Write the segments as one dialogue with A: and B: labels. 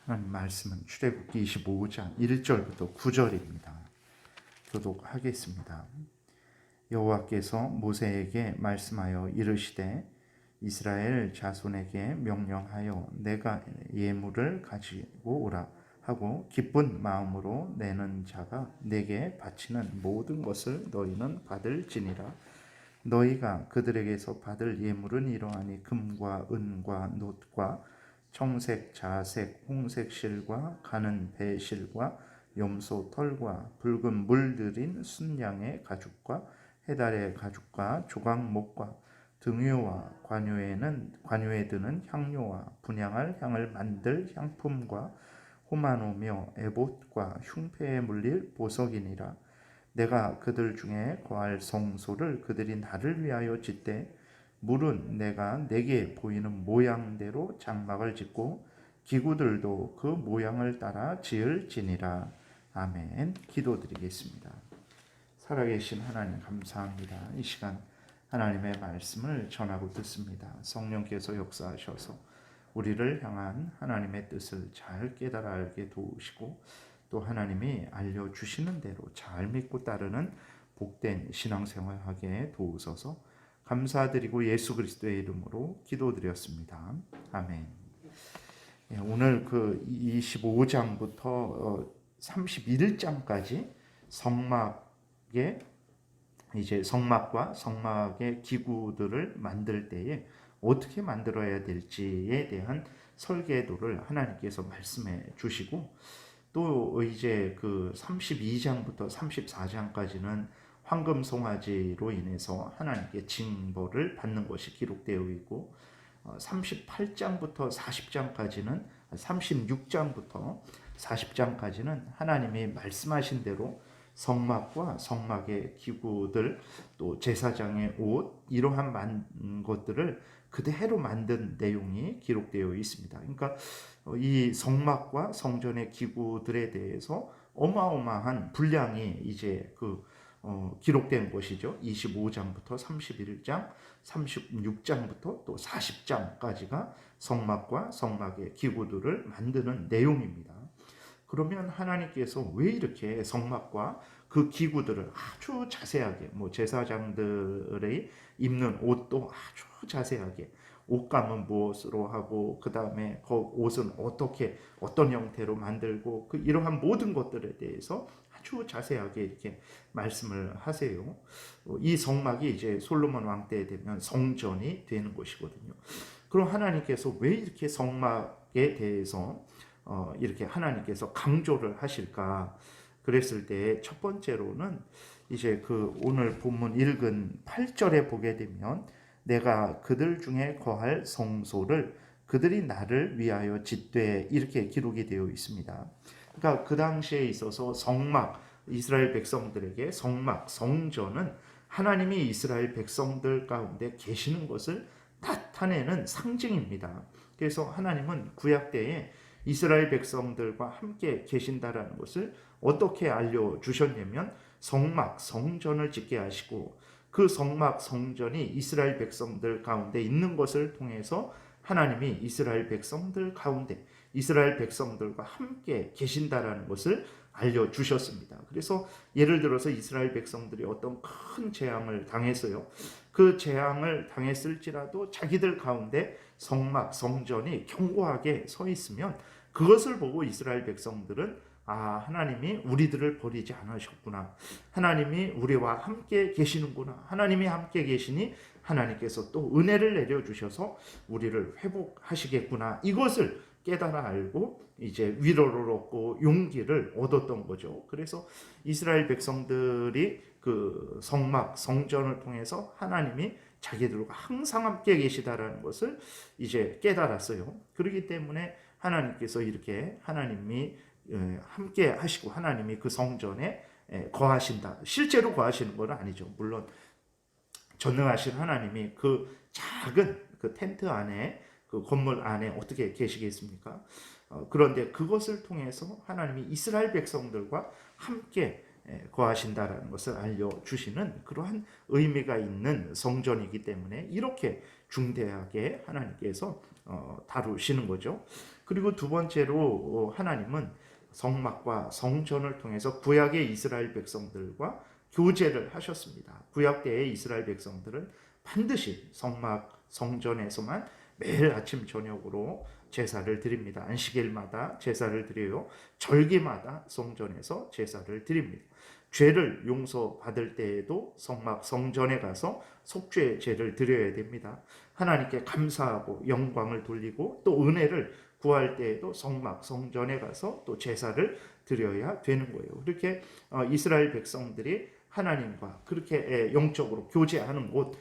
A: 하나님 말씀은 출애굽기 25장 1절부터 9절입니다. 교독하겠습니다. 여호와께서 모세에게 말씀하여 이르시되 이스라엘 자손에게 명령하여 내가 예물을 가지고 오라 하고 기쁜 마음으로 내는 자가 내게 바치는 모든 것을 너희는 받을지니라. 너희가 그들에게서 받을 예물은 이러하니 금과 은과 놋과 청색, 자색, 홍색 실과 가는 배실과 염소 털과 붉은 물들인 순양의 가죽과 해달의 가죽과 조각목과 등유와 관유에 드는 향료와 분향할 향을 만들 향품과 호마노며 에봇과 흉패에 물릴 보석이니라. 내가 그들 중에 거할 성소를 그들이 나를 위하여 짓되 물은 내가 내게 보이는 모양대로 장막을 짓고 기구들도 그 모양을 따라 지을지니라. 아멘. 기도드리겠습니다. 살아계신 하나님 감사합니다. 이 시간 하나님의 말씀을 전하고 듣습니다. 성령께서 역사하셔서 우리를 향한 하나님의 뜻을 잘 깨달아 알게 도우시고 또 하나님이 알려주시는 대로 잘 믿고 따르는 복된 신앙생활 하게 도우소서. 감사드리고 예수 그리스도의 이름으로 기도드렸습니다. 아멘. 오늘 그 25장부터 31장까지 성막과 성막의 기구들을 만들 때에 어떻게 만들어야 될지에 대한 설계도를 하나님께서 말씀해 주시고 또 이제 그 32장부터 34장까지는 황금 송아지로 인해서 하나님께 징벌을 받는 것이 기록되어 있고 38장부터 36장부터 40장까지는 하나님이 말씀하신 대로 성막과 성막의 기구들 또 제사장의 옷 이러한 것들을 그대로 만든 내용이 기록되어 있습니다. 그러니까 이 성막과 성전의 기구들에 대해서 어마어마한 분량이 이제 기록된 것이죠. 25장부터 31장, 36장부터 또 40장까지가 성막과 성막의 기구들을 만드는 내용입니다. 그러면 하나님께서 왜 이렇게 성막과 그 기구들을 아주 자세하게 제사장들의 입는 옷도 아주 자세하게 옷감은 무엇으로 하고 그 다음에 그 옷은 어떤 형태로 만들고 이러한 모든 것들에 대해서 아주 자세하게 이렇게 말씀을 하세요. 이 성막이 이제 솔로몬 왕 때 되면 성전이 되는 것이거든요. 그럼 하나님께서 왜 이렇게 성막에 대해서 이렇게 하나님께서 강조를 하실까? 그랬을 때 첫 번째로는 이제 오늘 본문 읽은 8절에 보게 되면 내가 그들 중에 거할 성소를 그들이 나를 위하여 짓되 이렇게 기록이 되어 있습니다. 그러니까 그 당시에 있어서 성막, 이스라엘 백성들에게 성막, 성전은 하나님이 이스라엘 백성들 가운데 계시는 것을 나타내는 상징입니다. 그래서 하나님은 구약 때에 이스라엘 백성들과 함께 계신다라는 것을 어떻게 알려주셨냐면 성막, 성전을 짓게 하시고 그 성막, 성전이 이스라엘 백성들 가운데 있는 것을 통해서 하나님이 이스라엘 백성들 가운데 이스라엘 백성들과 함께 계신다라는 것을 알려주셨습니다. 그래서 예를 들어서 이스라엘 백성들이 어떤 큰 재앙을 당했어요. 그 재앙을 당했을지라도 자기들 가운데 성막, 성전이 견고하게 서 있으면 그것을 보고 이스라엘 백성들은 하나님이 우리들을 버리지 않으셨구나. 하나님이 우리와 함께 계시는구나. 하나님이 함께 계시니 하나님께서 또 은혜를 내려주셔서 우리를 회복하시겠구나. 이것을 깨달아 알고 이제 위로를 얻고 용기를 얻었던 거죠. 그래서 이스라엘 백성들이 그 성막, 성전을 통해서 하나님이 자기들과 항상 함께 계시다라는 것을 이제 깨달았어요. 그렇기 때문에 하나님께서 이렇게 하나님이 함께 하시고 하나님이 그 성전에 거하신다. 실제로 거하시는 건 아니죠. 물론 전능하신 하나님이 그 작은 그 텐트 안에 그 건물 안에 어떻게 계시겠습니까? 그런데 그것을 통해서 하나님이 이스라엘 백성들과 함께 거하신다라는 것을 알려주시는 그러한 의미가 있는 성전이기 때문에 이렇게 중대하게 하나님께서 다루시는 거죠. 그리고 두 번째로 하나님은 성막과 성전을 통해서 구약의 이스라엘 백성들과 교제를 하셨습니다. 구약 때의 이스라엘 백성들은 반드시 성막 성전에서만 매일 아침 저녁으로 제사를 드립니다. 안식일마다 제사를 드려요. 절기마다 성전에서 제사를 드립니다. 죄를 용서받을 때에도 성막 성전에 가서 속죄 제를 드려야 됩니다. 하나님께 감사하고 영광을 돌리고 또 은혜를 구할 때에도 성막 성전에 가서 또 제사를 드려야 되는 거예요. 그렇게 이스라엘 백성들이 하나님과 그렇게 영적으로 교제하는 곳,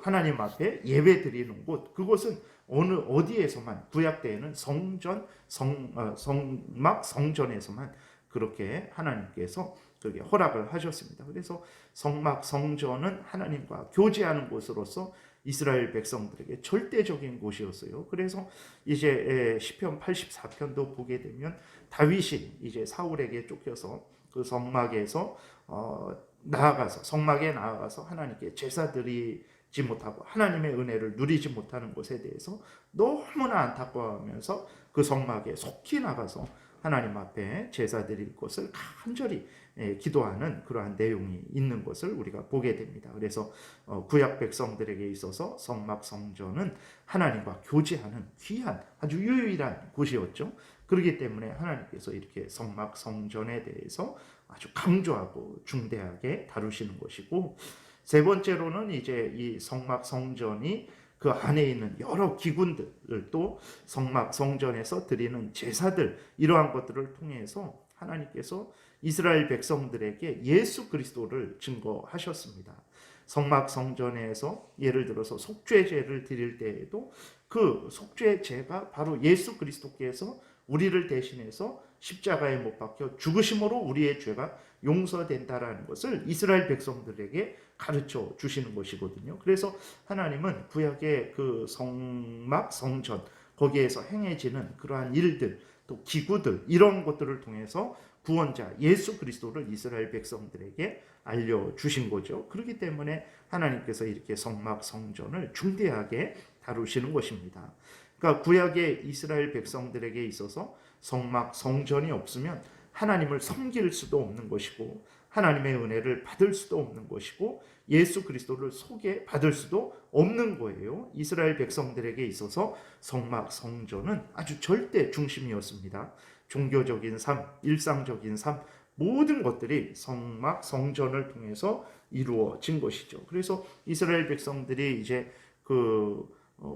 A: 하나님 앞에 예배 드리는 곳, 그곳은 어디에서만 구약 때에는 성막 성전에서만 그렇게 하나님께서 그렇게 허락을 하셨습니다. 그래서 성막 성전은 하나님과 교제하는 곳으로서 이스라엘 백성들에게 절대적인 곳이었어요. 그래서 이제 시편 84편도 보게 되면 다윗이 이제 사울에게 쫓겨서 그 성막에서 나아가서 성막에 나아가서 하나님께 제사 드리지 못하고 하나님의 은혜를 누리지 못하는 것에 대해서 너무나 안타까워하면서 그 성막에 속히 나가서 하나님 앞에 제사 드릴 것을 간절히 기도하는 그러한 내용이 있는 것을 우리가 보게 됩니다. 그래서 구약 백성들에게 있어서 성막 성전은 하나님과 교제하는 귀한 아주 유일한 곳이었죠. 그렇기 때문에 하나님께서 이렇게 성막 성전에 대해서 아주 강조하고 중대하게 다루시는 것이고, 세 번째로는 이제 이 성막 성전이 그 안에 있는 여러 기구들을 또 성막 성전에서 드리는 제사들, 이러한 것들을 통해서 하나님께서 이스라엘 백성들에게 예수 그리스도를 증거하셨습니다. 성막 성전에서 예를 들어서 속죄제를 드릴 때에도 그 속죄제가 바로 예수 그리스도께서 우리를 대신해서 십자가에 못 박혀 죽으심으로 우리의 죄가 용서된다라는 것을 이스라엘 백성들에게 가르쳐 주시는 것이거든요. 그래서 하나님은 구약의 그 성막 성전 거기에서 행해지는 그러한 일들, 또 기구들, 이런 것들을 통해서 구원자 예수 그리스도를 이스라엘 백성들에게 알려주신 거죠. 그렇기 때문에 하나님께서 이렇게 성막 성전을 중대하게 다루시는 것입니다. 그러니까 구약의 이스라엘 백성들에게 있어서 성막 성전이 없으면 하나님을 섬길 수도 없는 것이고 하나님의 은혜를 받을 수도 없는 것이고 예수 그리스도를 소개받을 수도 없는 거예요. 이스라엘 백성들에게 있어서 성막 성전은 아주 절대 중심이었습니다. 종교적인 삶, 일상적인 삶, 모든 것들이 성막 성전을 통해서 이루어진 것이죠. 그래서 이스라엘 백성들이 이제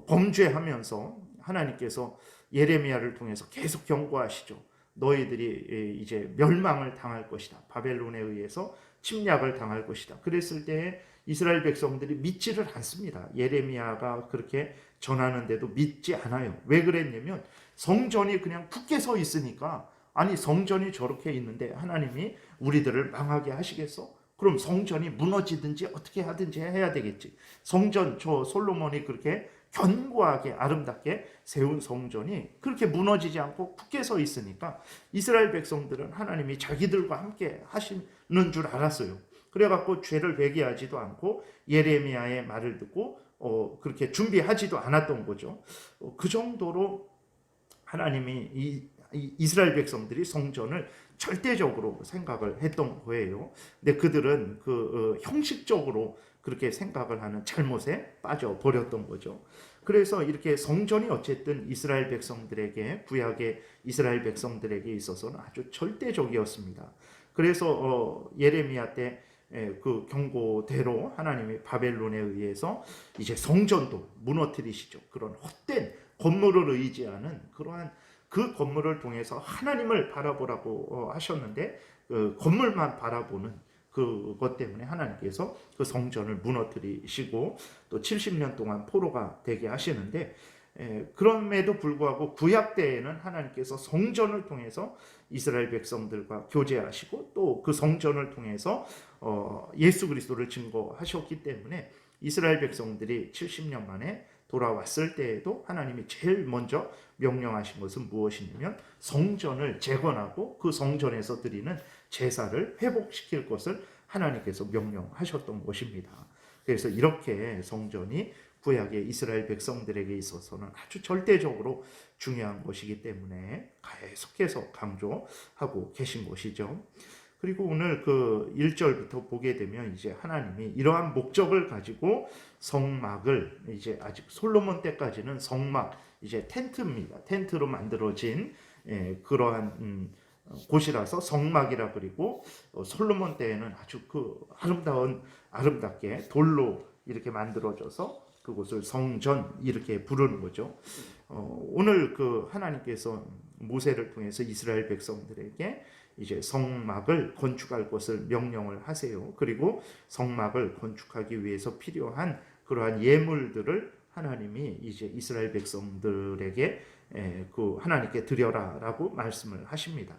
A: 범죄하면서 하나님께서 예레미야를 통해서 계속 경고하시죠. 너희들이 이제 멸망을 당할 것이다. 바벨론에 의해서 침략을 당할 것이다. 그랬을 때 이스라엘 백성들이 믿지를 않습니다. 예레미야가 그렇게 전하는데도 믿지 않아요. 왜 그랬냐면 성전이 그냥 굳게 서 있으니까, 아니 성전이 저렇게 있는데 하나님이 우리들을 망하게 하시겠어? 그럼 성전이 무너지든지 어떻게 하든지 해야 되겠지. 성전, 저 솔로몬이 그렇게 견고하게 아름답게 세운 성전이 그렇게 무너지지 않고 굳게 서 있으니까 이스라엘 백성들은 하나님이 자기들과 함께 하시는 줄 알았어요. 그래갖고 죄를 회개하지도 않고 예레미야의 말을 듣고 그렇게 준비하지도 않았던 거죠. 그 정도로 하나님이 이스라엘 백성들이 성전을 절대적으로 생각을 했던 거예요. 근데 그들은 형식적으로 그렇게 생각을 하는 잘못에 빠져버렸던 거죠. 그래서 이렇게 성전이 어쨌든 이스라엘 백성들에게, 구약의 이스라엘 백성들에게 있어서는 아주 절대적이었습니다. 그래서 예레미야 때 그 경고대로 하나님이 바벨론에 의해서 이제 성전도 무너뜨리시죠. 그런 헛된 건물을 의지하는 그러한 그 건물을 통해서 하나님을 바라보라고 하셨는데 건물만 바라보는 그것 때문에 하나님께서 그 성전을 무너뜨리시고 또 70년 동안 포로가 되게 하시는데, 그럼에도 불구하고 구약 때에는 하나님께서 성전을 통해서 이스라엘 백성들과 교제하시고 또 그 성전을 통해서 예수 그리스도를 증거하셨기 때문에 이스라엘 백성들이 70년 만에 돌아왔을 때에도 하나님이 제일 먼저 명령하신 것은 무엇이냐면 성전을 재건하고 그 성전에서 드리는 제사를 회복시킬 것을 하나님께서 명령하셨던 것입니다. 그래서 이렇게 성전이 구약의 이스라엘 백성들에게 있어서는 아주 절대적으로 중요한 것이기 때문에 계속해서 강조하고 계신 것이죠. 그리고 오늘 그 1절부터 보게 되면 이제 하나님이 이러한 목적을 가지고 성막을 이제 아직 솔로몬 때까지는 성막 이제 텐트입니다. 텐트로 만들어진 그러한 곳이라서 성막이라 그리고 솔로몬 때에는 아주 그 아름답게 돌로 이렇게 만들어져서 그곳을 성전 이렇게 부르는 거죠. 오늘 그 하나님께서 모세를 통해서 이스라엘 백성들에게 이제 성막을 건축할 것을 명령을 하세요. 그리고 성막을 건축하기 위해서 필요한 그러한 예물들을 하나님이 이제 이스라엘 백성들에게 그 하나님께 드려라라고 말씀을 하십니다.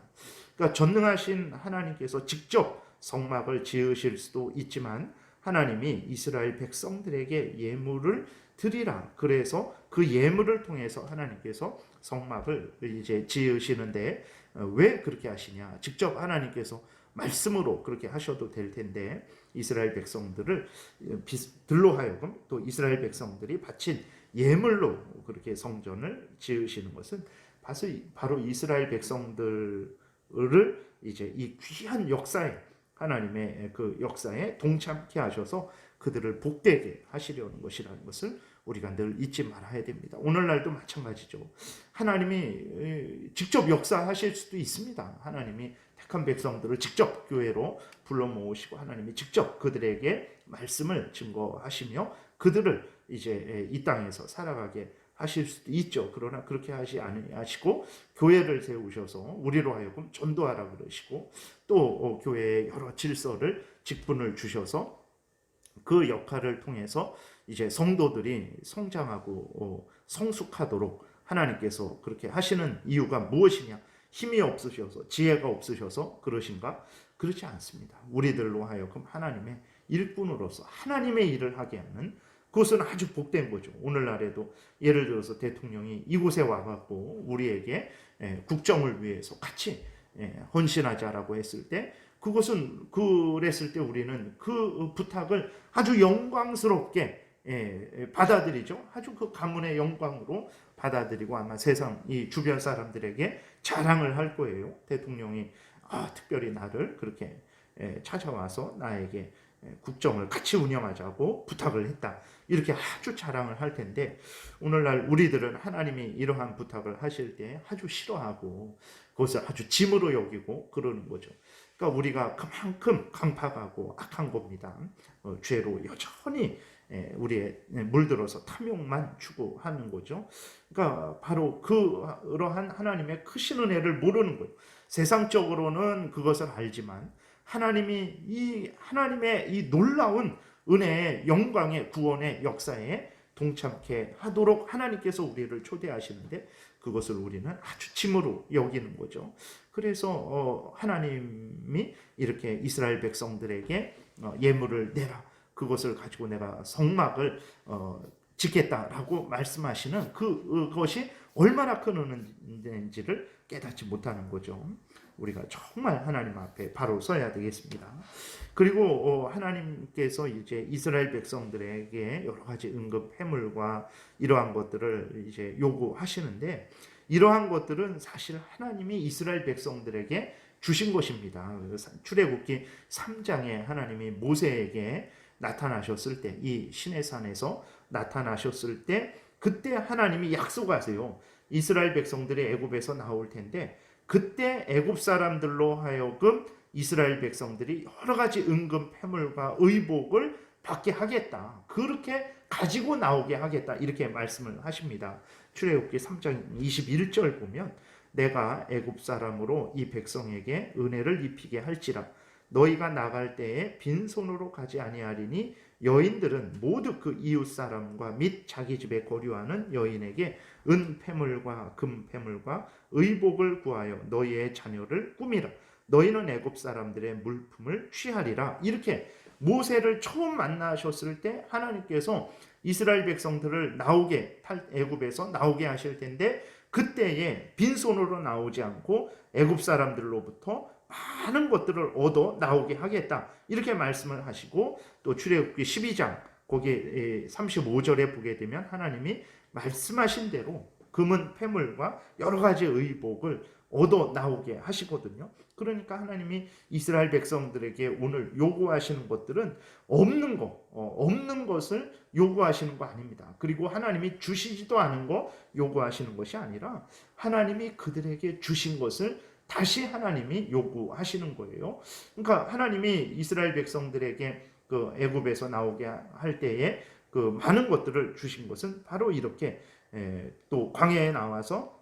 A: 그러니까 전능하신 하나님께서 직접 성막을 지으실 수도 있지만 하나님이 이스라엘 백성들에게 예물을 드리라. 그래서 그 예물을 통해서 하나님께서 성막을 이제 지으시는데 왜 그렇게 하시냐? 직접 하나님께서 말씀으로 그렇게 하셔도 될 텐데 이스라엘 백성들을 들로 하여금 또 이스라엘 백성들이 바친 예물로 그렇게 성전을 지으시는 것은 바로 이스라엘 백성들을 이제 이 귀한 역사에 하나님의 그 역사에 동참케 하셔서 그들을 복되게 하시려는 것이라는 것을 우리가 늘 잊지 말아야 됩니다. 오늘날도 마찬가지죠. 하나님이 직접 역사하실 수도 있습니다. 하나님이 택한 백성들을 직접 교회로 불러 모으시고 하나님이 직접 그들에게 말씀을 증거하시며 그들을 이제 이 땅에서 살아가게 하실 수도 있죠. 그러나 그렇게 하지 아니하시고 교회를 세우셔서 우리로 하여금 전도하라 그러시고 또 교회의 여러 질서를 직분을 주셔서 그 역할을 통해서 이제 성도들이 성장하고 성숙하도록 하나님께서 그렇게 하시는 이유가 무엇이냐? 힘이 없으셔서 지혜가 없으셔서 그러신가? 그렇지 않습니다. 우리들로 하여금 하나님의 일꾼으로서 하나님의 일을 하게 하는 그것은 아주 복된 거죠. 오늘날에도 예를 들어서 대통령이 이곳에 와갖고 우리에게 국정을 위해서 같이 헌신하자라고 했을 때 그랬을 때 우리는 그 부탁을 아주 영광스럽게 받아들이죠. 아주 그 가문의 영광으로 받아들이고 아마 세상 이 주변 사람들에게 자랑을 할 거예요. 대통령이 특별히 나를 그렇게 찾아와서 나에게 국정을 같이 운영하자고 부탁을 했다. 이렇게 아주 자랑을 할 텐데 오늘날 우리들은 하나님이 이러한 부탁을 하실 때 아주 싫어하고 그것을 아주 짐으로 여기고 그러는 거죠. 그러니까 우리가 그만큼 강팍하고 악한 겁니다. 죄로 여전히 우리의 물들어서 탐욕만 추구하는 거죠. 그러니까 바로 그러한 하나님의 크신 은혜를 모르는 거예요. 세상적으로는 그것을 알지만 하나님의 이 놀라운 은혜의 영광의 구원의 역사에 동참케 하도록 하나님께서 우리를 초대하시는데 그것을 우리는 아주 짐으로 여기는 거죠. 그래서 하나님이 이렇게 이스라엘 백성들에게 예물을 내라. 그것을 가지고 내가 성막을 짓겠다라고 말씀하시는 그것이 얼마나 큰 은혜인지를 깨닫지 못하는 거죠. 우리가 정말 하나님 앞에 바로 서야 되겠습니다. 그리고 하나님께서 이제 이스라엘 백성들에게 여러 가지 응급 해물과 이러한 것들을 이제 요구하시는데 이러한 것들은 사실 하나님이 이스라엘 백성들에게 주신 것입니다. 출애굽기 3장에 하나님이 모세에게 나타나셨을 때 이 시내산에서 나타나셨을 때 그때 하나님이 약속하세요. 이스라엘 백성들이 애굽에서 나올 텐데 그때 애굽 사람들로 하여금 이스라엘 백성들이 여러 가지 은금 패물과 의복을 받게 하겠다. 그렇게 가지고 나오게 하겠다. 이렇게 말씀을 하십니다. 출애굽기 3장 21절 보면 내가 애굽 사람으로 이 백성에게 은혜를 입히게 할지라 너희가 나갈 때에 빈손으로 가지 아니하리니 여인들은 모두 그 이웃 사람과 및 자기 집에 거류하는 여인에게 은 패물과 금 패물과 의복을 구하여 너희의 자녀를 꾸미라. 너희는 애굽 사람들의 물품을 취하리라. 이렇게 모세를 처음 만나셨을 때 하나님께서 이스라엘 백성들을 애굽에서 나오게 하실 텐데 그때에 빈손으로 나오지 않고 애굽 사람들로부터 많은 것들을 얻어 나오게 하겠다. 이렇게 말씀을 하시고 또 출애굽기 12장 거기에 35절에 보게 되면 하나님이 말씀하신 대로 금은 패물과 여러 가지 의복을 얻어 나오게 하시거든요. 그러니까 하나님이 이스라엘 백성들에게 오늘 요구하시는 것들은 없는 것을 요구하시는 거 아닙니다. 그리고 하나님이 주시지도 않은 거 요구하시는 것이 아니라 하나님이 그들에게 주신 것을 다시 하나님이 요구하시는 거예요. 그러니까 하나님이 이스라엘 백성들에게 그 애굽에서 나오게 할 때에 그 많은 것들을 주신 것은 바로 이렇게 또 광야에 나와서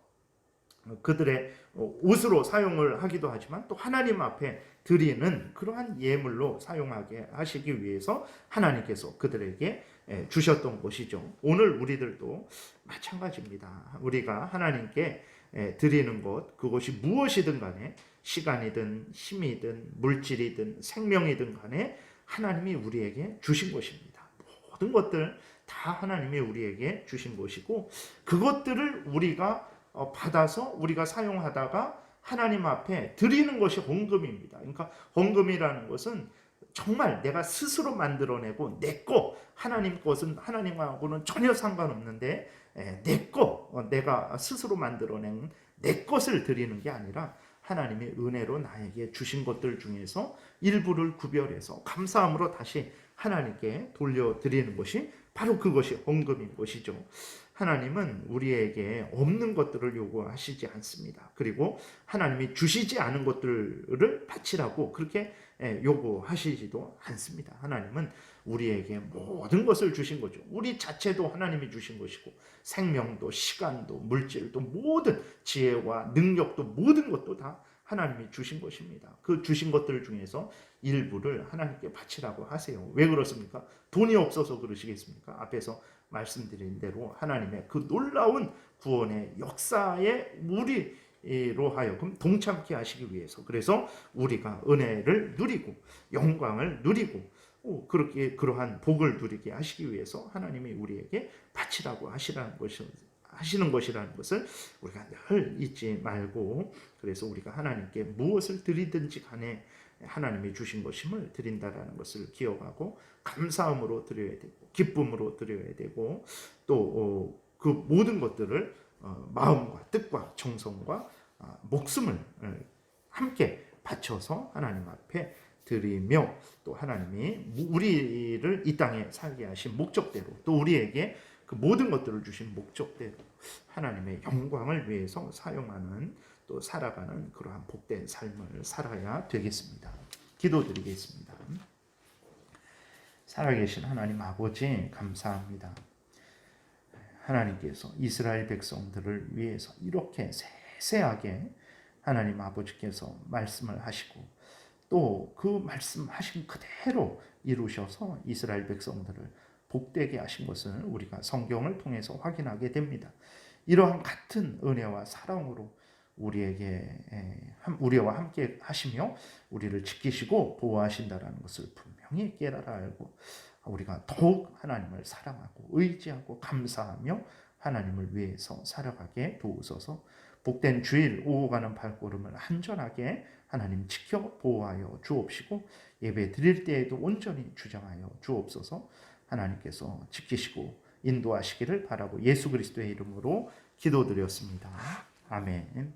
A: 그들의 옷으로 사용을 하기도 하지만 또 하나님 앞에 드리는 그러한 예물로 사용하게 하시기 위해서 하나님께서 그들에게 주셨던 것이죠. 오늘 우리들도 마찬가지입니다. 우리가 하나님께 드리는 것, 그것이 무엇이든 간에 시간이든 힘이든 물질이든 생명이든 간에 하나님이 우리에게 주신 것입니다. 모든 것들 다 하나님이 우리에게 주신 것이고 그것들을 우리가 받아서 우리가 사용하다가 하나님 앞에 드리는 것이 헌금입니다. 그러니까 헌금이라는 것은 정말 내가 스스로 만들어내고 내 거, 하나님 것은 하나님하고는 전혀 상관없는데 내 거, 내가 스스로 만들어낸 내 것을 드리는 게 아니라 하나님의 은혜로 나에게 주신 것들 중에서 일부를 구별해서 감사함으로 다시 하나님께 돌려드리는 것이 바로 그것이 헌금인 것이죠. 하나님은 우리에게 없는 것들을 요구하시지 않습니다. 그리고 하나님이 주시지 않은 것들을 바치라고 그렇게 요구하시지도 않습니다. 하나님은 우리에게 모든 것을 주신 거죠. 우리 자체도 하나님이 주신 것이고 생명도 시간도 물질도 모든 지혜와 능력도 모든 것도 다 하나님이 주신 것입니다. 그 주신 것들 중에서 일부를 하나님께 바치라고 하세요. 왜 그렇습니까? 돈이 없어서 그러시겠습니까? 앞에서 말씀드린 대로 하나님의 그 놀라운 구원의 역사에 우리로 하여금 동참케 하시기 위해서, 그래서 우리가 은혜를 누리고 영광을 누리고 그렇게 그러한 복을 누리게 하시기 위해서 하나님이 우리에게 바치라고 하시는 것이라는 것을 우리가 늘 잊지 말고, 그래서 우리가 하나님께 무엇을 드리든지 간에 하나님이 주신 것임을 드린다라는 것을 기억하고 감사함으로 드려야 되고 기쁨으로 드려야 되고 또 그 모든 것들을 마음과 뜻과 정성과 목숨을 함께 바쳐서 하나님 앞에 드리며, 또 하나님이 우리를 이 땅에 살게 하신 목적대로 또 우리에게 그 모든 것들을 주신 목적대로 하나님의 영광을 위해서 사용하는 또 살아가는 그러한 복된 삶을 살아야 되겠습니다. 기도드리겠습니다. 살아계신 하나님 아버지 감사합니다. 하나님께서 이스라엘 백성들을 위해서 이렇게 세세하게 하나님 아버지께서 말씀을 하시고 또 그 말씀하신 그대로 이루셔서 이스라엘 백성들을 복되게 하신 것을 우리가 성경을 통해서 확인하게 됩니다. 이러한 같은 은혜와 사랑으로 우리와 함께 하시며 우리를 지키시고 보호하신다라는 것을 분명히 깨달아 알고 우리가 더욱 하나님을 사랑하고 의지하고 감사하며 하나님을 위해서 살아가게 도우소서. 복된 주일 오고 가는 발걸음을 안전하게 하나님 지켜 보호하여 주옵시고 예배 드릴 때에도 온전히 주장하여 주옵소서. 하나님께서 지키시고 인도하시기를 바라고 예수 그리스도의 이름으로 기도드렸습니다. 아멘.